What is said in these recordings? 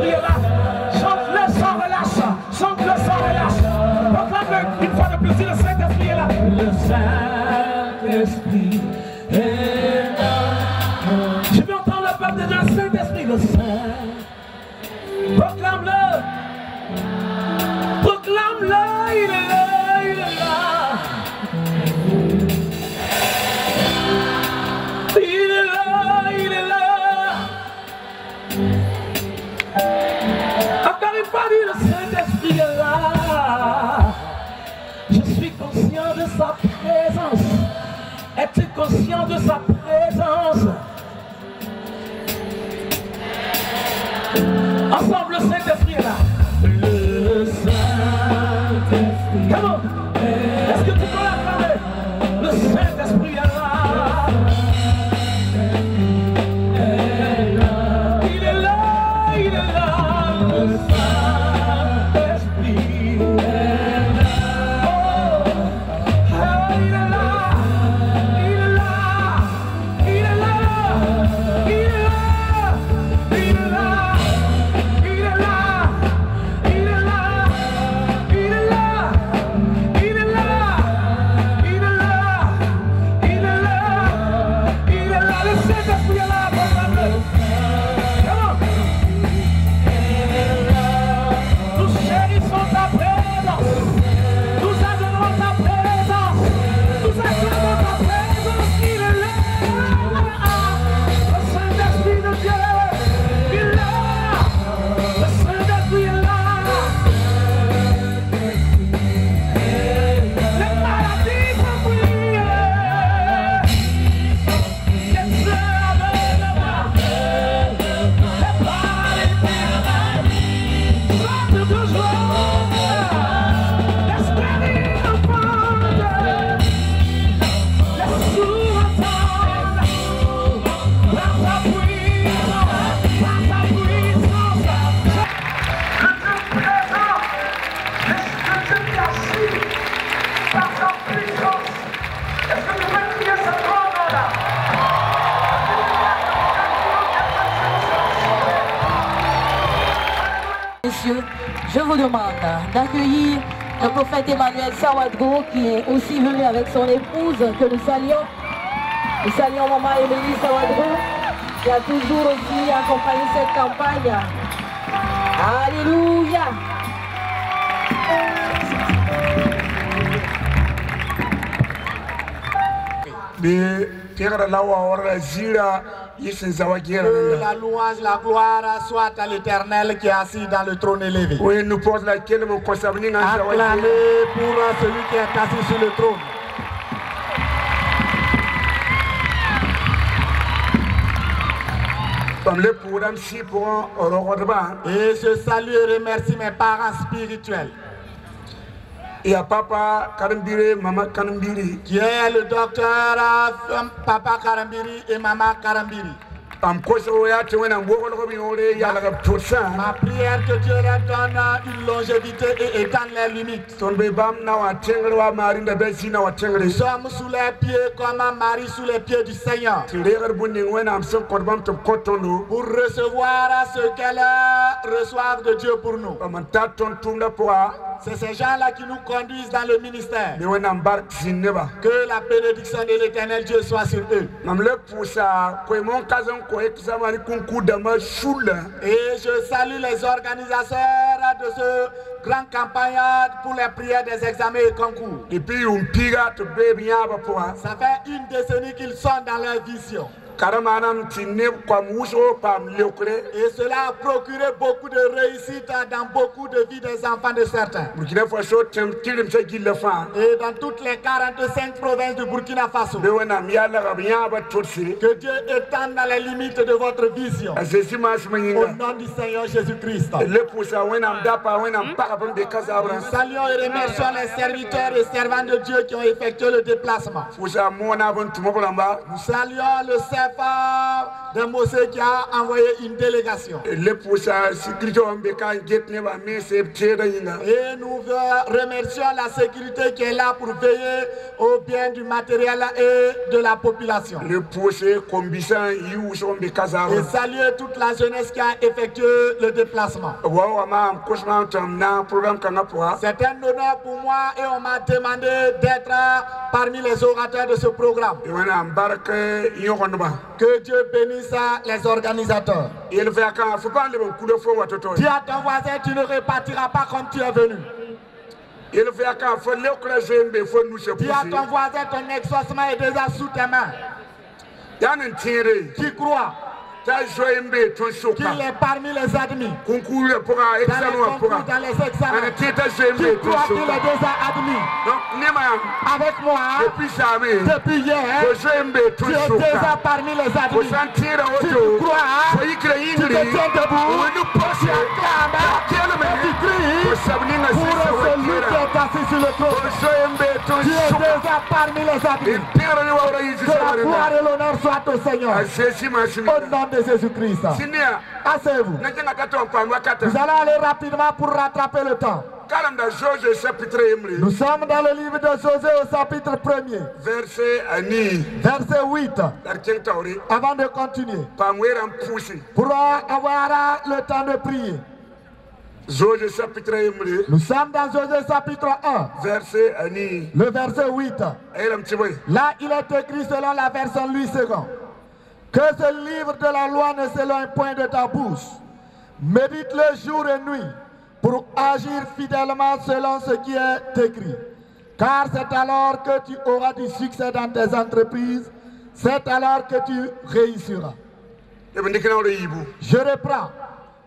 Saint-Esprit est là. Chante-le sans relâche. Chante-le sans relâche. Proclame-le une fois de plus. Si le Saint-Esprit est là. Le Saint-Esprit est là. Je veux entendre le peuple de Dieu. Le Saint-Esprit, le Saint. Proclame-le. Proclame-le. Il est là. Il est là. Encore une fois, le Saint-Esprit est là. Je suis conscient de sa présence. Es-tu conscient de sa présence? Ensemble, le Saint-Esprit est là. Le Saint-Esprit. Comment? Est-ce que tu peux l'acclamer? Le Saint-Esprit est là. Je vous demande d'accueillir le prophète Emmanuel Sawadgo qui est aussi venu avec son épouse que nous saluons. Nous saluons maman Émilie Sawadgo qui a toujours aussi accompagné cette campagne. Alléluia. Que la louange, la gloire soit à l'Éternel qui est assis dans le trône élevé. Oui, nous pose laquelle mon consacré en Acclamez pour celui qui est assis sur le trône. Et je salue et remercie mes parents spirituels. Et à papa Karambiri, maman Karambiri. Qui est le docteur Papa Karambiri et maman Karambiri. Ma prière que Dieu leur donne une longévité et étende les limites. Nous sommes sous les pieds comme Marie sous les pieds du Seigneur. Pour recevoir ce qu'elle reçoit de Dieu pour nous. C'est ces gens-là qui nous conduisent dans le ministère. Que la bénédiction de l'Éternel Dieu soit sur eux. Et je salue les organisateurs de ce grand campagne pour les prières des examens et concours. Ça fait une décennie qu'ils sont dans leur vision. Et cela a procuré beaucoup de réussite dans beaucoup de vies des enfants de certains. Et dans toutes les 45 provinces du Burkina Faso. Que Dieu étende dans les limites de votre vision. Au nom du Seigneur Jésus-Christ. Nous saluons et remercions les serviteurs et servants de Dieu qui ont effectué le déplacement. Nous saluons le serviteur chef de Mosée qui a envoyé une délégation. Et nous remercions la sécurité qui est là pour veiller au bien du matériel et de la population. Et saluer toute la jeunesse qui a effectué le déplacement. C'est un honneur pour moi et on m'a demandé d'être parmi les orateurs de ce programme. Que Dieu bénisse les organisateurs. Dis à ton voisin, tu ne repartiras pas comme tu es venu. Dis à ton voisin, ton exaucement est déjà sous tes mains. Qui croit qu'il est parmi les admis dans les concours, dans les examens, qui croit qu'il est déjà admis avec moi depuis hier, tu es déjà parmi les admis. Si tu crois, tu te tiens debout, tu acclames, tu cries pour celui qui est assis sur le trône. Tu es déjà parmi les admis. Que la gloire et l'honneur soient au Seigneur. Au nom de Jésus-Christ. Asseyez-vous. Vous allez aller rapidement pour rattraper le temps. Nous sommes dans le livre de Josué au chapitre 1er. Verset 8. Avant de continuer, pour avoir le temps de prier. Nous sommes dans Josué chapitre 1. Le verset 8. Là, il est écrit selon la version Louis II. Que ce livre de la loi ne s'éloigne point de ta bouche. Médite-le jour et nuit pour agir fidèlement selon ce qui est écrit. Car c'est alors que tu auras du succès dans tes entreprises. C'est alors que tu réussiras. Je reprends.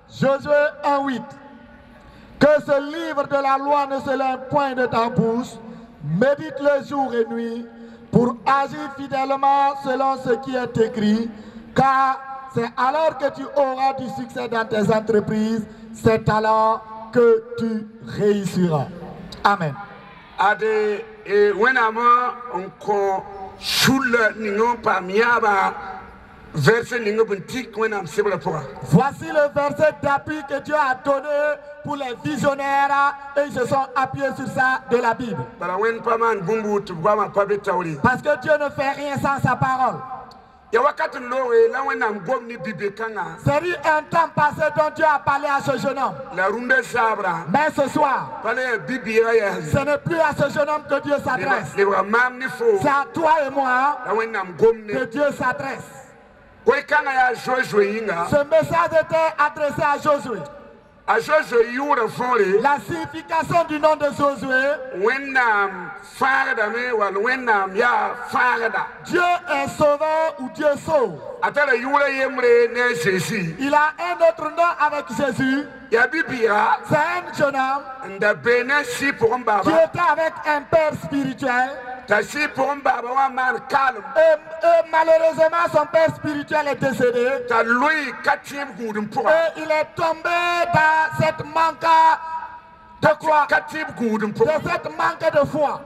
Josué 1:8. Que ce livre de la loi ne s'éloigne point de ta bouche. Médite-le jour et nuit pour agir fidèlement selon ce qui est écrit, car c'est alors que tu auras du succès dans tes entreprises, c'est alors que tu réussiras. Amen. Voici le verset d'appui que Dieu a donné pour les visionnaires et ils se sont appuyés sur ça de la Bible. Parce que Dieu ne fait rien sans sa parole. C'est un temps passé dont Dieu a parlé à ce jeune homme. Mais ce soir, ce n'est plus à ce jeune homme que Dieu s'adresse. C'est à toi et moi que Dieu s'adresse. Ce message était adressé à Josué. La signification du nom de Josué, Dieu est sauveur ou Dieu sauve. Il a un autre nom avec Jésus. C'est un jeune homme qui était avec un père spirituel. Et malheureusement, son père spirituel est décédé. Et il est tombé dans cette manque de quoi? De cette manque de foi.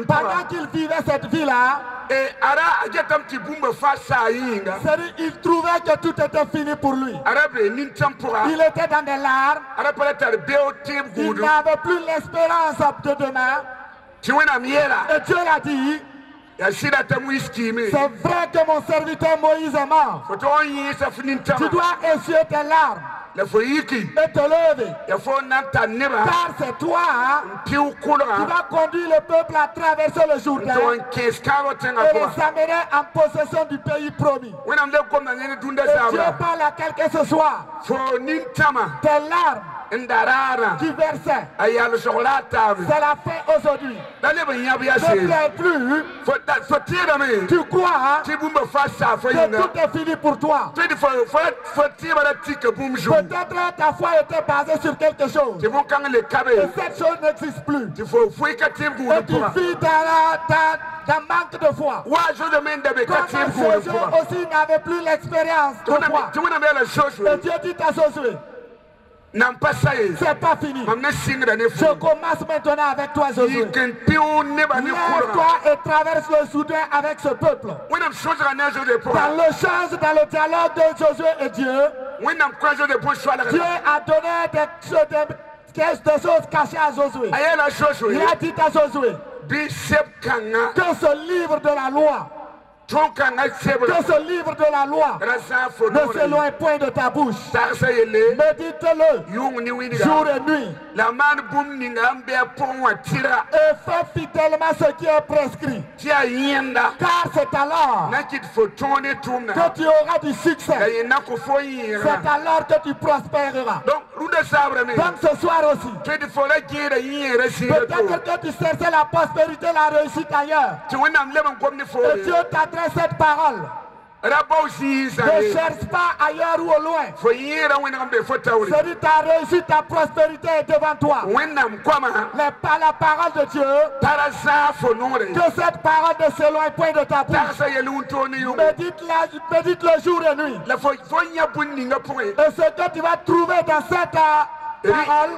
Pendant qu'il vivait cette vie-là, il trouvait que tout était fini pour lui. Il était dans des larmes. Il n'avait plus l'espérance de demain. Et Dieu l'a dit, c'est vrai que mon serviteur Moïse est mort. Tu dois essuyer tes larmes et te lever. Car c'est toi qui vas conduire le peuple à traverser le Jourdain et les amener en possession du pays promis. Et Dieu parle à quelqu'un ce soir. Tes larmes qui versait, c'est la fin aujourd'hui. Ne pleure plus. Tu crois que tout est fini pour toi. Peut-être ta foi était basée sur quelque chose. Et cette chose n'existe plus. Et tu vis dans manque de foi. Comme Josué aussi n'avait plus l'expérience de foi. Et Dieu dit à Josué, C'est pas fini. Je commence maintenant avec toi, Josué. Lève-toi et traverse le Soudan avec ce peuple. Dans l'échange, dans le dialogue de Josué et Dieu, Dieu a donné des choses cachées à Josué. Il a dit à Josué que ce livre de la loi, que ce livre de la loi ne s'éloigne point de ta bouche. Médite-le jour et nuit. Et fais fidèlement ce qui est prescrit. Car c'est alors que tu auras du succès. C'est alors que tu prospéreras. Donc ce soir aussi, peut-être que tu cherchais la prospérité, la réussite ailleurs. Et Dieu t'adresse cette parole. Ne cherche pas ailleurs ou au loin. C'est-à-dire ta réussite, ta prospérité est devant toi. Par la parole de Dieu, que cette parole ne s'éloigne point de ta bouche. Médite le jour et nuit. Et ce que tu vas trouver dans cette parole,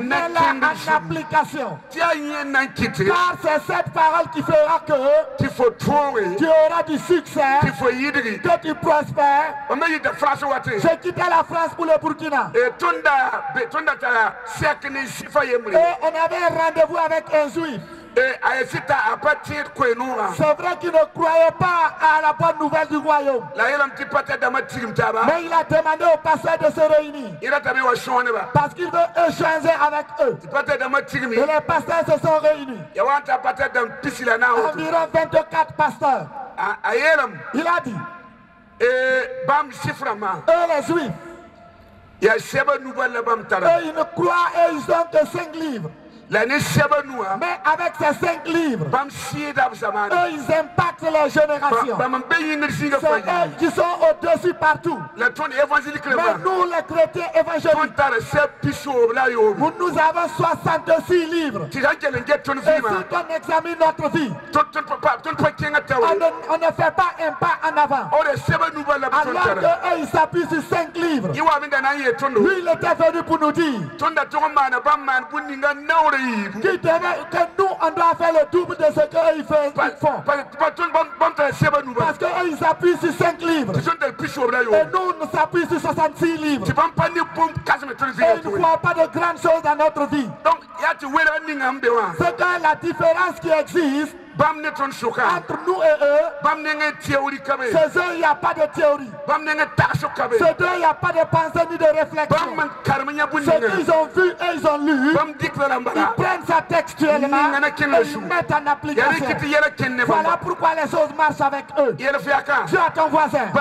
mets-la en application. Car c'est cette parole qui fera que tu auras du succès, que tu prospères. J'ai quitté la France pour le Burkina. Et on avait un rendez-vous avec un juif. C'est vrai qu'il ne croyait pas à la bonne nouvelle du royaume. Mais il a demandé au pasteur de se réunir. Parce qu'il veut échanger avec eux. Et les pasteurs se sont réunis. Environ 24 pasteurs. Il a dit, eux les juifs, eux ils ne croient et ils ont que 5 livres. Mais avec ces 5 livres, eux ils impactent les générations. C'est eux qui sont au-dessus partout. Mais nous les chrétiens évangéliques, nous avons 66 livres. Et si on examine notre vie, on ne fait pas un pas en avant. Alors qu'eux ils s'appuient sur 5 livres. Lui il était venu pour nous dire que nous on doit faire le double de ce qu'eux ils font. Parce qu'eux ils appuient sur 5 livres. Et nous nous s'appuient sur 66 livres. Et il ne voit pas de grandes choses dans notre vie. C'est que la différence qui existe entre nous et eux, c'est eux, il n'y a pas de théorie. C'est eux, il n'y a pas de pensée ni de réflexion. Ce qu'ils ont vu et ils ont lu, ils prennent ça textuellement et ils mettent en application. Voilà pourquoi les choses marchent avec eux. Dis à ton voisin,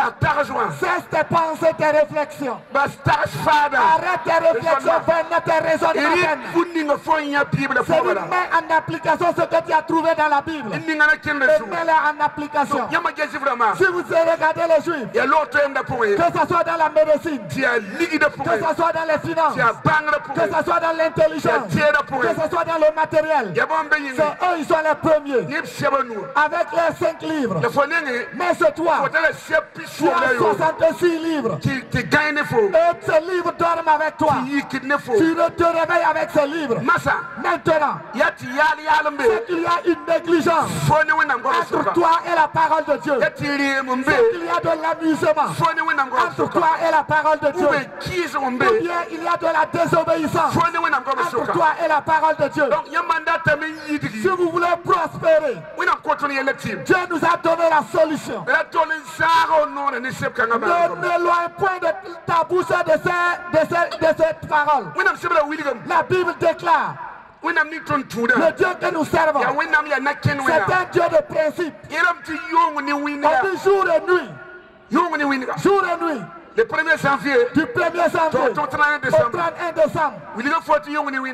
cesse tes pensées, tes réflexions. Arrête tes réflexions, tes raisonnements. C'est de mettre en application ce que tu as trouvé dans la Bible. Et mets-la en application. Si vous regardez les Juifs, que ce soit dans la médecine, que ce soit dans les finances, que ce soit dans l'intelligence, que ce soit dans le matériel, c'est eux, ils sont les premiers. Avec les 5 livres. Mais c'est toi, tu as 66 livres. Et ces livres dorment avec toi. Tu te réveilles avec ces livres. Maintenant, c'est qu'il y a une négligence entre toi et la parole de Dieu. C'est qu'il y a de l'amusement entre toi et la parole de Dieu. Ou bien il y a de la désobéissance entre toi et la parole de Dieu. Si vous voulez prospérer, Dieu nous a donné la solution. Ne l'éloigne point de ta bouche de cette parole. La Bible déclare, le Dieu que nous servons, c'est un Dieu de principe. On dit jour et nuit. Jour et nuit. Le 1er janvier, du 1er janvier au 31 décembre,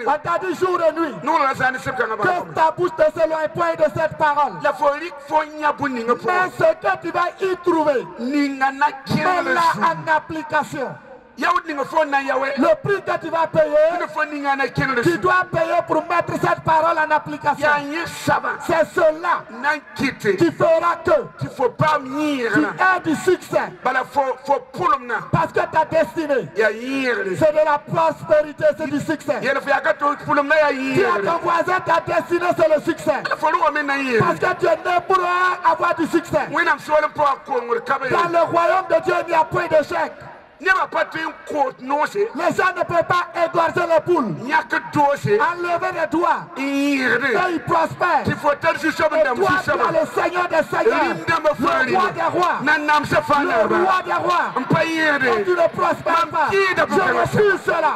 on t'a dit jour et nuit que ta bouche ne s'éloigne point de cette parole. Mais ce que tu vas y trouver, mets-la en application. Le prix que tu vas payer, tu dois payer pour mettre cette parole en application. C'est cela qui fera que tu aies du succès. Parce que ta destinée, c'est de la prospérité, c'est du succès. Tu as ton voisin, ta destinée, c'est le succès. Parce que tu es né pour avoir du succès. Dans le royaume de Dieu, il n'y a point d'échec. Les gens ne peuvent pas égorger les poules, enlever les doigts, et ils prospèrent. Et toi, tu es le Seigneur des Seigneurs, le roi des rois, le roi des rois. Et tu ne prospères pas. Je refuse cela.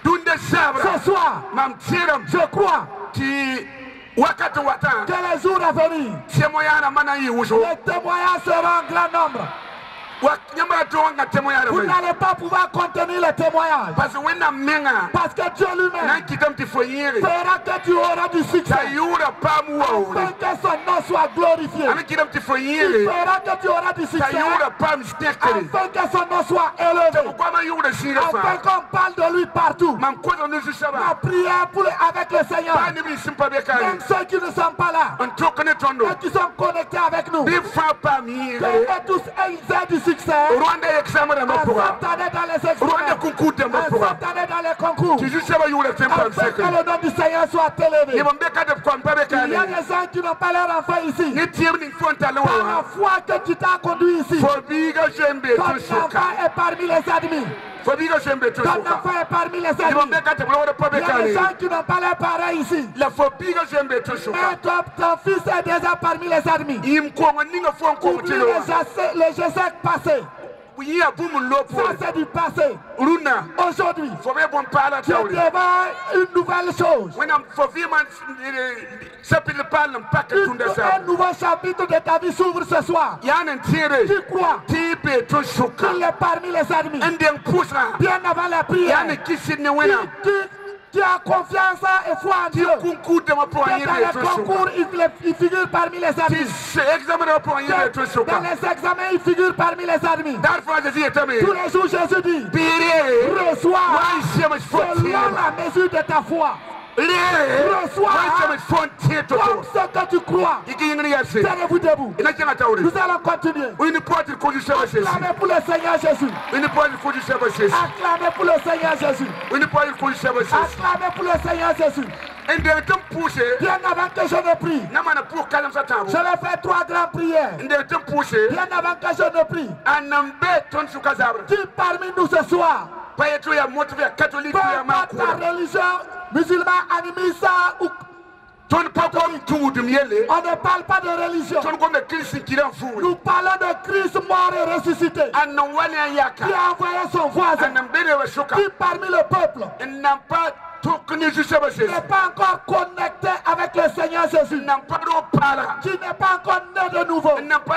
Ce soir, je crois que les jours à venir, les témoignages seront en grand nombre. Vous n'allez pas pouvoir contenir les témoignages. Parce que Dieu lui-même fera que tu auras du succès. Afin que son nom soit glorifié. Il fera que tu auras du succès. Afin que son nom soit élevé. Afin qu'on parle de lui partout. Ma prière avec le Seigneur. Même ceux qui ne sont pas là. Et qui sont connectés avec nous. Que tous ils aient du succès. Rwanda examen de Rwanda concours dans les concours. Afin que le nom du Seigneur soit élevé. Il y a des gens qui n'ont pas leur enfant ici. Par la foi que tu t'as conduit ici. Ton enfant est parmi les admis. Ton enfant est parmi les admis. Il y a des gens qui n'ont pas leurs parents ici. Mais ton fils est déjà parmi les admis. Oublie les gestes passés. Ça c'est du passé. Aujourd'hui, tu es devant une nouvelle chose. Un nouveau chapitre de ta vie s'ouvre ce soir. Tu crois qu'il est parmi les admis. Bien avant la prière. Tu as confiance et foi en Dieu. Dans les concours, il figure parmi les admis. Dans les examens, il figure parmi les admis. Tous les jours, Jésus dit, reçois selon la mesure de ta foi. Reçois comme ce que tu crois. Tenez-vous debout. Nous allons continuer. Acclamez pour le Seigneur Jésus. Acclamez pour le Seigneur Jésus. Acclamez pour le Seigneur Jésus. Bien avant que je ne prie, je vais faire 3 grandes prières. Bien avant que je ne prie, tu parmi nous ce soir. Peu importe ta religion, musulman, animiste ou catholique. On ne parle pas de religion. Nous parlons de Christ mort et ressuscité. Qui a envoyé son voisin. Qui parmi le peuple qui n'est pas encore connecté avec le Seigneur Jésus. Qui n'est pas encore né de nouveau. Qui n'a pas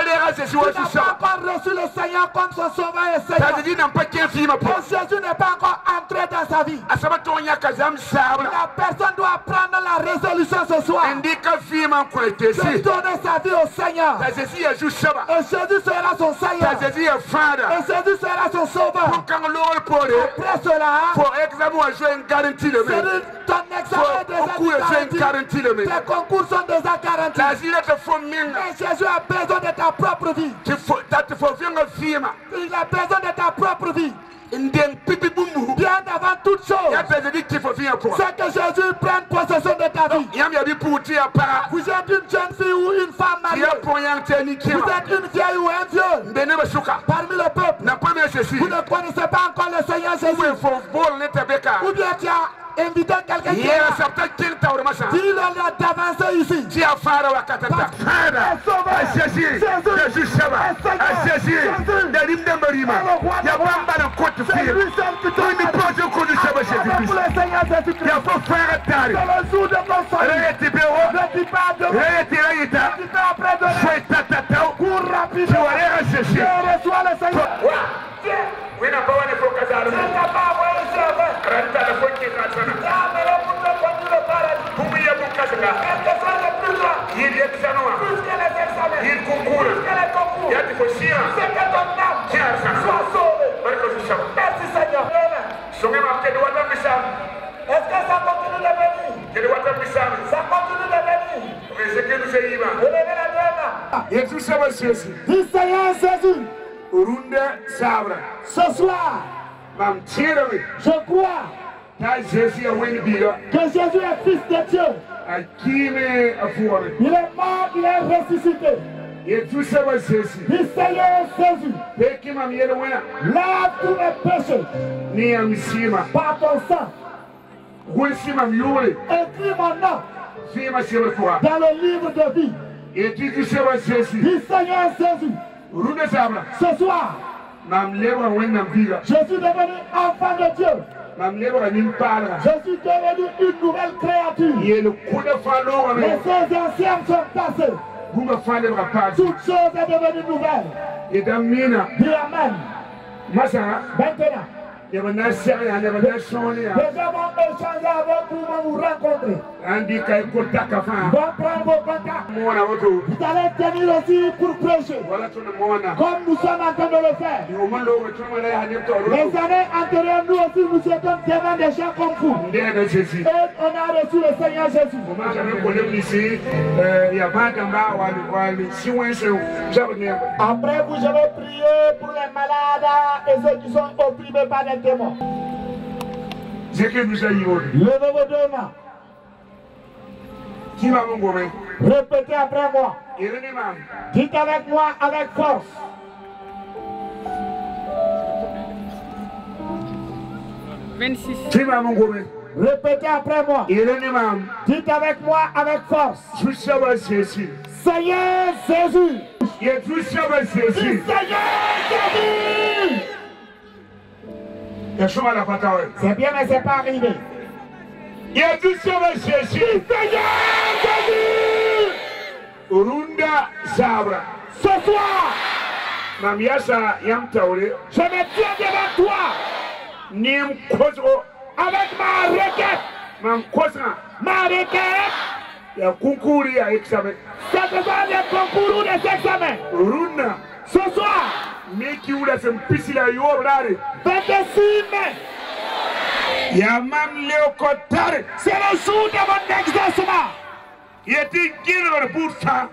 encore reçu le Seigneur comme son sauveur et Seigneur. Et Jésus n'est pas encore entré dans sa vie. La personne doit prendre la résolution ce soir de donner sa vie au Seigneur. Et Jésus sera son Seigneur. Et Jésus sera son sauveur. Après cela, ton examen est déjà garanti. Tes concours sont déjà garantis. Mais Jésus a besoin de ta propre vie. Il a besoin de ta propre vie. Bien avant toute chose, c'est que Jésus prenne possession de ta vie. Vous êtes une jeune fille ou une femme mariée. Vous êtes une vieille ou un vieux. Parmi le peuple, vous ne connaissez pas encore le Seigneur Jésus. Ou bien tu as invité quelqu'un qui dis-le d'avancer ici. C'est lui seul qui te pour le Seigneur Jésus-Christ. C'est le jour de ton salut. Ne dis pas demain. Ne dis pas après demain. Cours rapidement. Je reçois le Seigneur. Il n'a pas envoyé il concourt. Il y a des fois chiens. C'est que ton âme soit sauvée. Merci Est-ce que ça continue de venir? Ça continue de venir. Élevez la main. Du Seigneur Jésus. Ce soir, je crois que Jésus est fils de Dieu. Il est mort, il est ressuscité. Du Seigneur Jésus. Lave tous mes péchés par ton sang. Écris mon nom dans le livre de vie. Du Seigneur Jésus. Ce soir, je suis devenu enfant de Dieu. Je suis devenu une nouvelle créature. Les choses anciennes sont passées. Toutes choses sont devenues nouvelles. Dis Amen. Maintenant, les gens vont échanger avec vous, vont vous rencontrer. Vont prendre vos contacts. Vous allez tenir aussi pour prêcher. Comme nous sommes en train de le faire. Les années antérieures, nous aussi, nous étions devant des gens comme vous. Et on a reçu le Seigneur Jésus. Après vous, je vais prier pour les malades et ceux qui sont opprimés par des démons. Levez vos deux mains. Répétez après moi. Dites avec moi avec force. Répétez après moi. Dites avec moi avec force. Seigneur Jésus. Seigneur Jésus. C'est bien, mais c'est pas arrivé. Seigneur Jésus. Ce soir, je me tiens devant toi avec ma requête. Ma requête, c'est devant les concours des examens. Ce soir, 26 mai, c'est le jour de mon exaucement.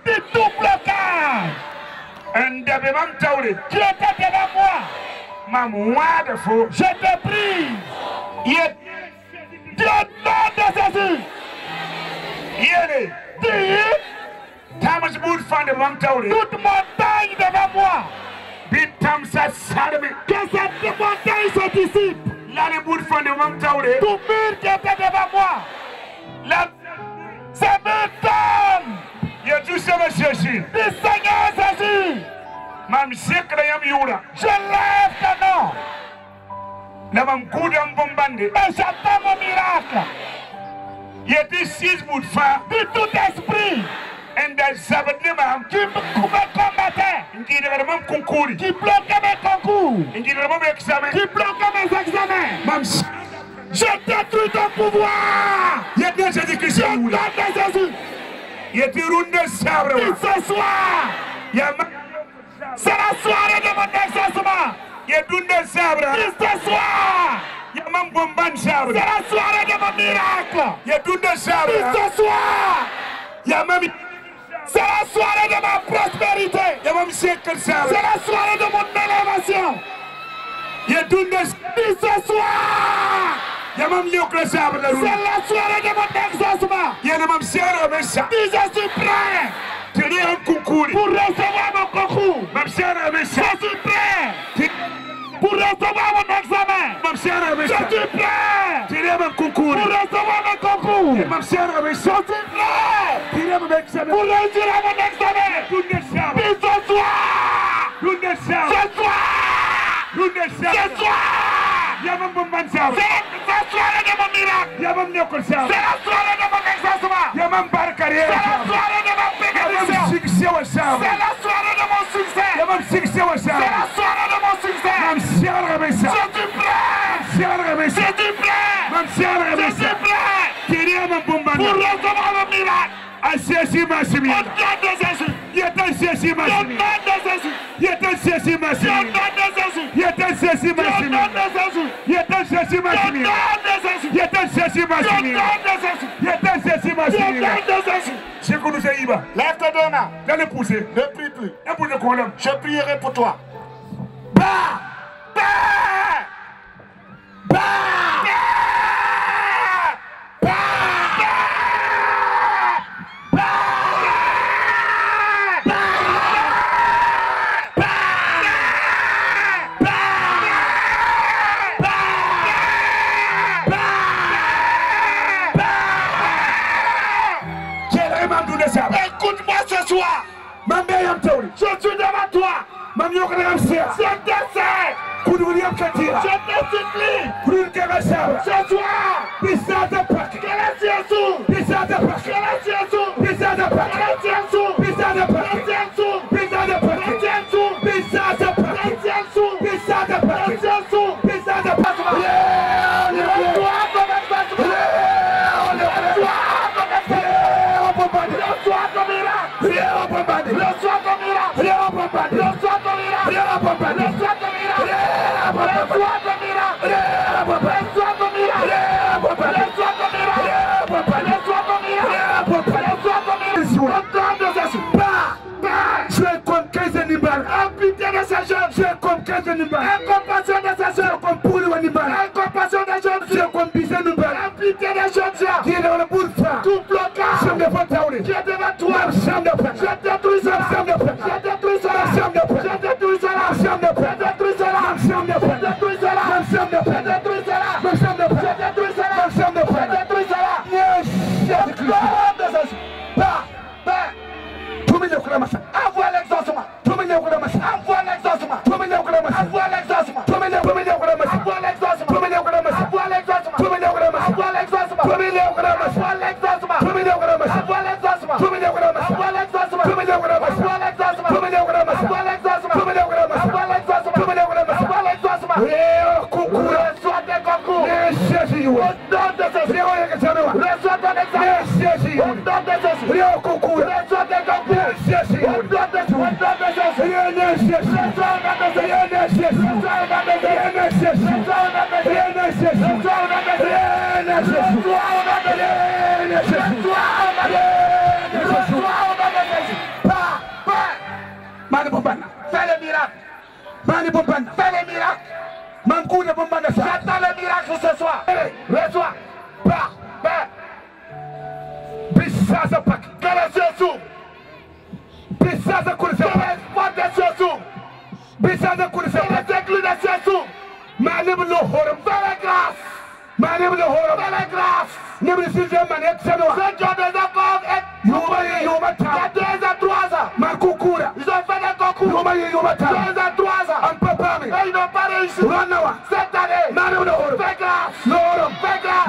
De tout blocage qui était devant moi, je te prie, dans le nom de Jésus, toute montagne devant moi, que cette montagne se dissipe. Tout mur qui était devant moi, c'est maintenant du Seigneur Jésus. Je lève ton nom et j'attends mon miracle. De tout esprit qui me combattait, qui bloquait mes concours, qui bloquait mes examens, je détruis ton pouvoir. Je donne Jésus. Ce soir, c'est la soirée de mon exaucement. Ce soir, c'est la soirée de mon miracle. Ce soir, c'est la soirée de ma prospérité. C'est la soirée de mon élévation. Ce soir, c'est la soirée de mon exaucement. Je suis prêt pour recevoir mon concours. Je suis prêt pour recevoir mon examen. Je suis prêt pour recevoir mon concours. Je suis prêt pour réussir à mon examen. Ce soir, c'est la soirée de mon miracle. C'est la soirée de mon exaucement. C'est la soirée de ma bénédiction. C'est la soirée de mon succès. C'est la soirée de mon succès. Je suis prêt pour recevoir le miracle. Au nom de Jésus. Jésus Massimi. Il est un Jésus Massimi. Il est un Jésus Massimi. C'est que nous sommes. Lève tes deux mains. Dans le pousser. Ne prie plus. Un peu de colonne. Je prierai pour toi. Bah! Bah! Bah! Écoute-moi ce soir. Je suis devant toi. Je t'essaie. Je te supplie. Ce soir. Que les cieux s'ouvrent. Que les cieux s'ouvrent. Que les cieux s'ouvrent. Que les cieux s'ouvrent. Que les cieux s'ouvrent. Que les cieux s'ouvrent. Que les cieux s'ouvrent. Que les cieux s'ouvrent. Je vais comme 15 animaux. Pitié de ces jeunes. Je vais comme 15 animaux. Incompassion de ces jeunes. Comme pour les animaux. Incompassion des jeunes. Je vais comme 10 animaux. Pitié des jeunes. Qui est dans le bout de ça. Tout blocage. Je me fais taouler. Qui est devant toi. Je détruis ça. Je détruis ça. Je détruis ça. Je détruis ça. Je détruis ça. Je détruis ça. Envoie l'exaucement. Envoie l'exaucement. Envoie l'exaucement. Envoie l'exaucement. Envoie l'exaucement. Envoie l'exaucement. Envoie l'exaucement. Envoie l'exaucement. Envoie l'exaucement. Envoie l'exaucement. Envoie l'exaucement. Envoie l'exaucement. Reçois tes concours. Au nom de Jésus. Reçois ton examen. Au nom de Jésus. Reçois tes concours. Au nom de Jésus. Fais le miracle. Fais le miracle. J'attends le miracle ce soir. Reçois. Que les cieux s'ouvrent. Que les portes des cieux s'ouvrent. Que les écluses des cieux s'ouvrent. Fais la grâce. Fais la grâce. Ceux qui ont des accords il y a 2 à 3 ans. Ils ont fait des concours. 2 à 3 ans. Et ils n'ont pas réussi. Cette année, fais grâce. Fais grâce.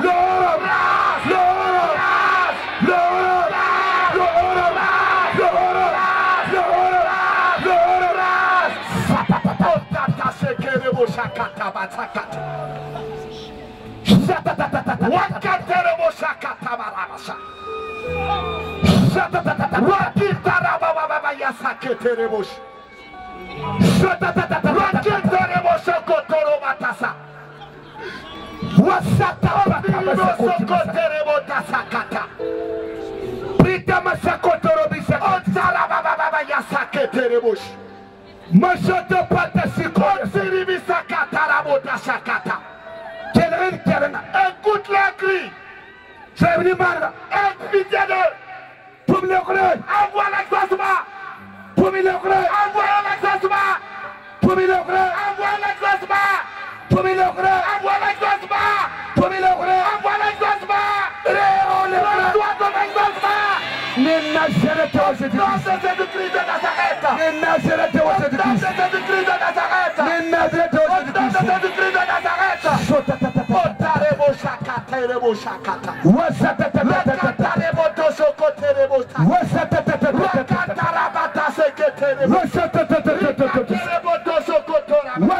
Écoute les cris. Aie pitié d'eux. Envoie l'exaucement. Envoie l'exaucement. Envoie l'exaucement. Envoie l'exaucement. Envoie l'exaucement. Reçois ton exaucement. Dans Jésus-Christ de Nazareth. Dans Jésus-Christ de Nazareth. Dans Jésus-Christ de Nazareth. Otarebo shakaterebo shakata. Rekatarebo toshokoterebo shakata. Rekatarabata seketerebo. Rekaterebo toshokotorabo.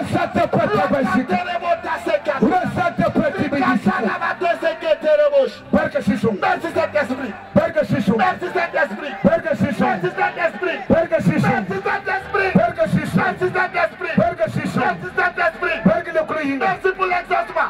Rekaterebo tasekata. Rekatarabata seketerebo. Merci Saint-Esprit. Merci Saint-Esprit. Merci Saint-Esprit. Merci Saint-Esprit. Merci Saint-Esprit. Merci Saint-Esprit. Merci pour l'exaucement.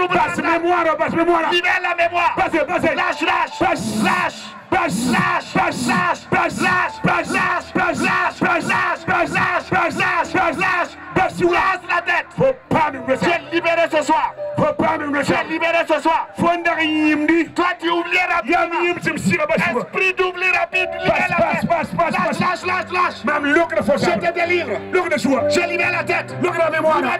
Passe mémoire, passe mémoire. Libère la mémoire. Passe. Lâche. Lâche la tête. Faut pas nous Tu es libéré ce soir. Faut pas nous Tu es libéré ce soir. Toi, tu oublies rapidement. Esprit d'oubli rapide. Libère la tête. Lâche. Je te délivre. Je libère la tête. Libère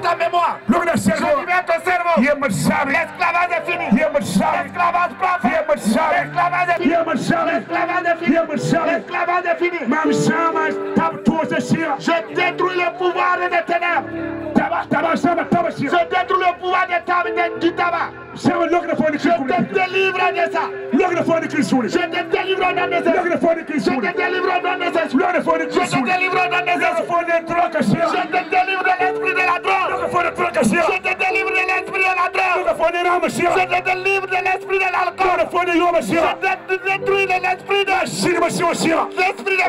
ta mémoire. Je libère ton cerveau. L'esclavage est fini. L'esclavage parfait. L'esclavage est fini. L'esclavage est fini. Je détruis le pouvoir des ténèbres. Je détruis le pouvoir du tabac. Je te délivre de ça. Je te délivre dans des esprits. Je te délivre dans des esprits. Je te délivre dans des esprits. Je te délivre de l'esprit de la drogue. Je te délivre de l'esprit de la drogue. Je te délivre de l'esprit de l'alcool. Je te détruis de l'esprit de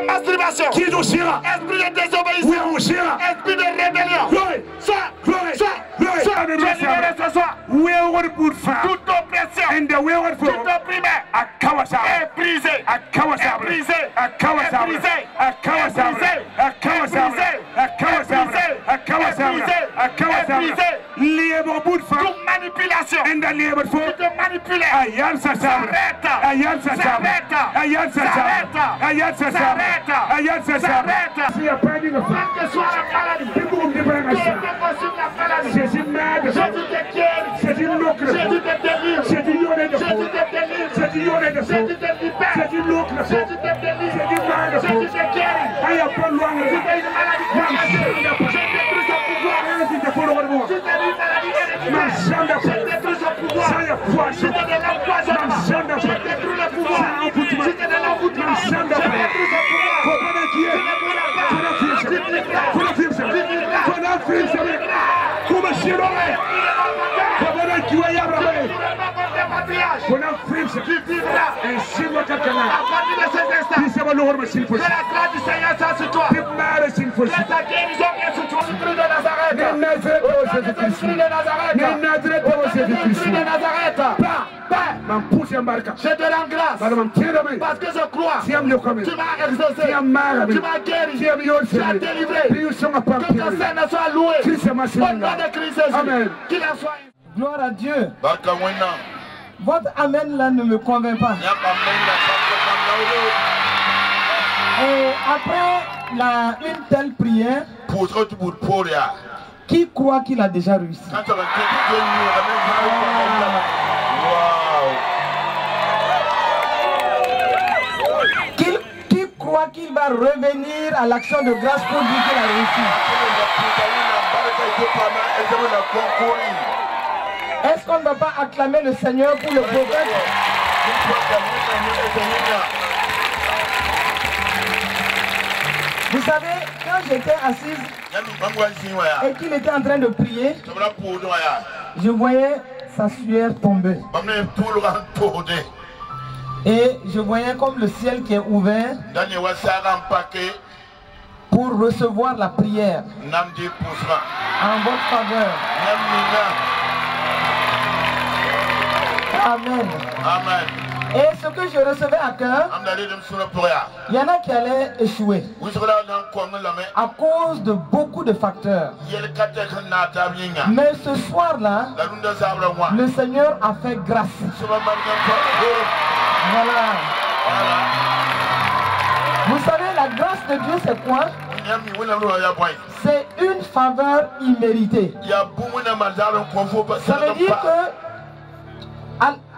masturbation. Esprit de désobéissance. Esprit de rébellion. Je libère ce soir. Toute oppression, tout opprimé est brisé. Toute manipulation qui te manipule s'arrête. Quelle que soit la maladie, quelle que soit la maladie, Jésus te guérit. Jésus te délivre. Jésus te délivre. Jésus te délivre. Jésus te libère. Jésus te délivre. Jésus te guérit. Si tu as une maladie congénitale, je détruis son pouvoir. Si tu as une maladie héréditaire, je détruis son pouvoir. Si tu as de l'empoisonnement, je détruis le pouvoir. Si tu as de l'envoûtement, je détruis son je te rends grâce parce que je crois. Tu m'as exaucé. Tu m'as guéri. Tu as délivré. Que ton Seigneur soit loué. Au nom de Christ Jésus. Amen. Qu'il en soit. Gloire à Dieu. Votre amen là ne me convainc pas. Et après une telle prière, qui croit qu'il a déjà réussi? Qui croit qu'il va revenir à l'action de grâce pour dire qu'il a réussi? Est-ce qu'on ne va pas acclamer le Seigneur pour le prophète? Vous savez, quand j'étais assise et qu'il était en train de prier, je voyais sa sueur tomber. Et je voyais comme le ciel qui est ouvert pour recevoir la prière en votre faveur. Amen. Et ce que je recevais à cœur, il y en a qui allaient échouer à cause de beaucoup de facteurs. Mais ce soir-là, le Seigneur a fait grâce. Voilà. Vous savez, la grâce de Dieu, c'est quoi? C'est une faveur imméritée. Ça veut dire que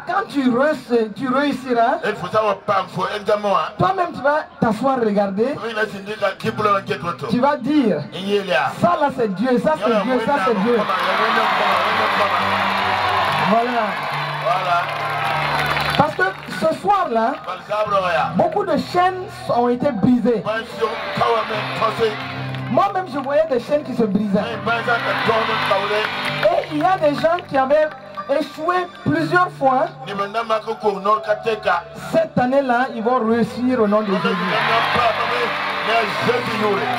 quand tu réussiras, toi-même tu vas t'asseoir, regarder, tu vas dire, ça là c'est Dieu, ça c'est Dieu, ça c'est Dieu. Voilà. Parce que ce soir-là, beaucoup de chaînes ont été brisées. Moi-même je voyais des chaînes qui se brisaient. Et il y a des gens qui avaient échoué plusieurs fois. Cette année-là, ils vont réussir au nom de Jésus.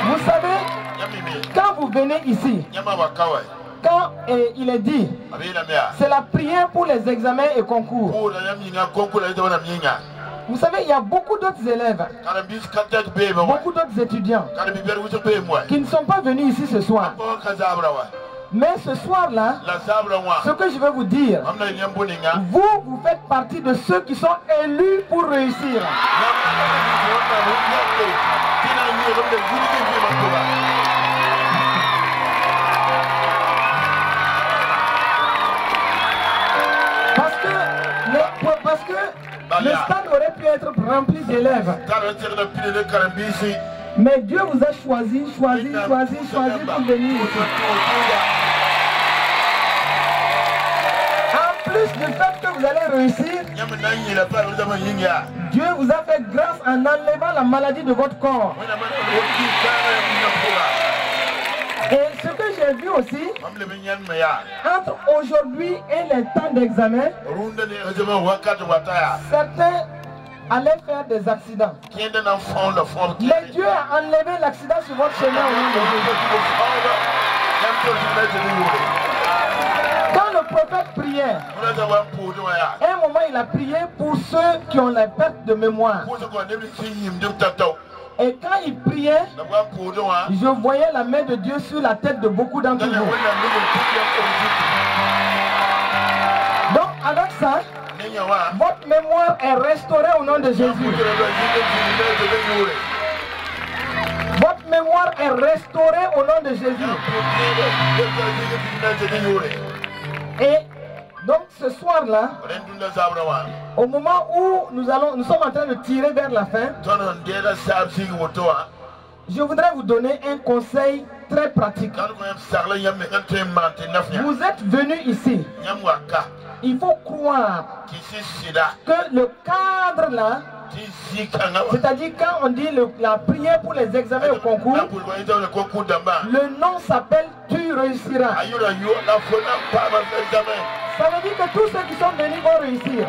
Vous savez, quand vous venez ici, quand il est dit, c'est la prière pour les examens et concours. Vous savez, il y a beaucoup d'autres élèves, beaucoup d'autres étudiants qui ne sont pas venus ici ce soir. Mais ce soir-là, ce que je veux vous dire, vous faites partie de ceux qui sont élus pour réussir. Parce que le stade aurait pu être rempli d'élèves. Mais Dieu vous a choisi pour venir ici. En plus du fait que vous allez réussir, Dieu vous a fait grâce en enlevant la maladie de votre corps. Et ce que j'ai vu aussi, entre aujourd'hui et les temps d'examen, certains allaient faire des accidents. Mais Dieu a enlevé l'accident sur votre chemin au nom de Jésus. Quand le prophète priait, à un moment il a prié pour ceux qui ont la perte de mémoire. Et quand il priait, je voyais la main de Dieu sur la tête de beaucoup d'entre vous. Donc avec ça, votre mémoire est restaurée au nom de Jésus. Votre mémoire est restaurée au nom de Jésus. Et donc ce soir-là, au moment où nous sommes en train de tirer vers la fin, je voudrais vous donner un conseil très pratique. Vous êtes venus ici. Il faut croire que le cadre là, c'est-à-dire quand on dit la prière pour les examens au concours, le nom s'appelle tu réussiras. Ça veut dire que tous ceux qui sont venus vont réussir.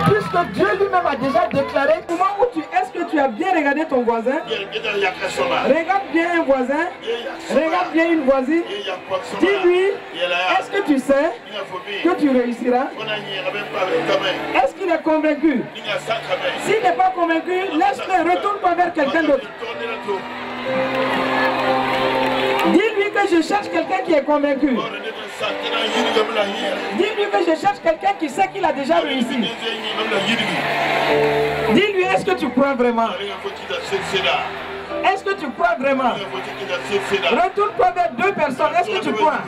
Puisque Dieu lui-même a déjà déclaré, est-ce que tu as bien regardé ton voisin? Regarde bien un voisin, regarde bien une voisine. Dis-lui, est-ce que tu sais que tu réussiras? Est-ce qu'il est convaincu? S'il n'est pas convaincu, laisse-le, retourne-toi vers quelqu'un d'autre. Dis-lui que je cherche quelqu'un qui est convaincu. Dis-lui que je cherche quelqu'un qui sait qu'il a déjà réussi. Dis-lui, est-ce que tu crois vraiment? Est-ce que tu crois vraiment? Retourne-toi vers deux personnes, est-ce que tu crois?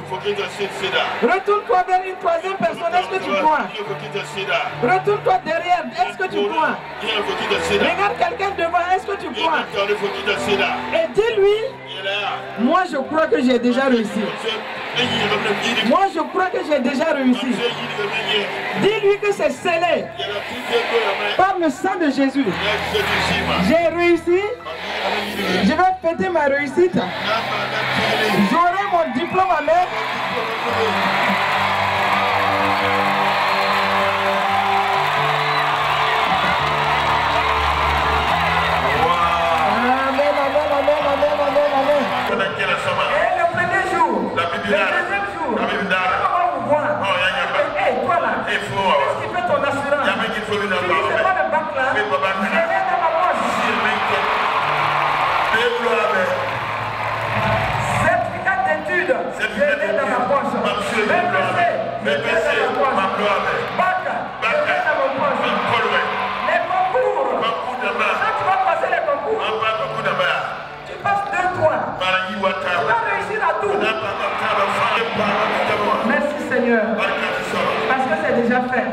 Retourne-toi vers une troisième personne, est-ce que tu crois? Retourne-toi derrière, est-ce que tu crois? Regarde quelqu'un devant, est-ce que tu crois? Et dis-lui, moi je crois que j'ai déjà réussi. Moi je crois que j'ai déjà réussi. Dis-lui que c'est scellé par le sang de Jésus. J'ai réussi. Je vais fêter ma réussite. J'aurai mon diplôme à mettre. Et le premier jour, le deuxième jour, comment vous voir? Hey, toi là, qu'est-ce qui fait ton assurance? Tu dis, c'est pas le bac là, j'ai rien dans ma poche. Certificat d'études, j'ai rien dans ma poche. BPC, dans ma poche. Bac, j'ai rien dans ma poche. Les concours, quand tu vas passer les concours, tu passes 2-3. Tu vas réussir à tout. Merci Seigneur, parce que c'est déjà fait.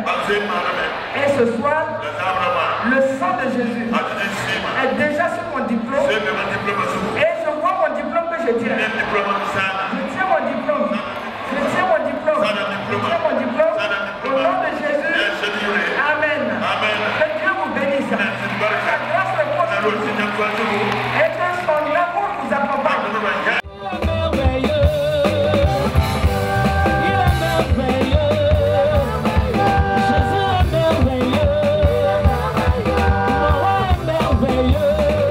Et ce soir, le sang de Jésus est déjà sur mon diplôme. Et je vois mon diplôme que je tiens. Je tiens mon diplôme. Je tiens mon diplôme. Je tiens mon diplôme. Au nom de Jésus. Amen. Que Dieu vous bénisse. La grâce repose sur vous. Et que son amour vous accompagne. Jésus est merveilleux.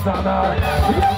Hosanna.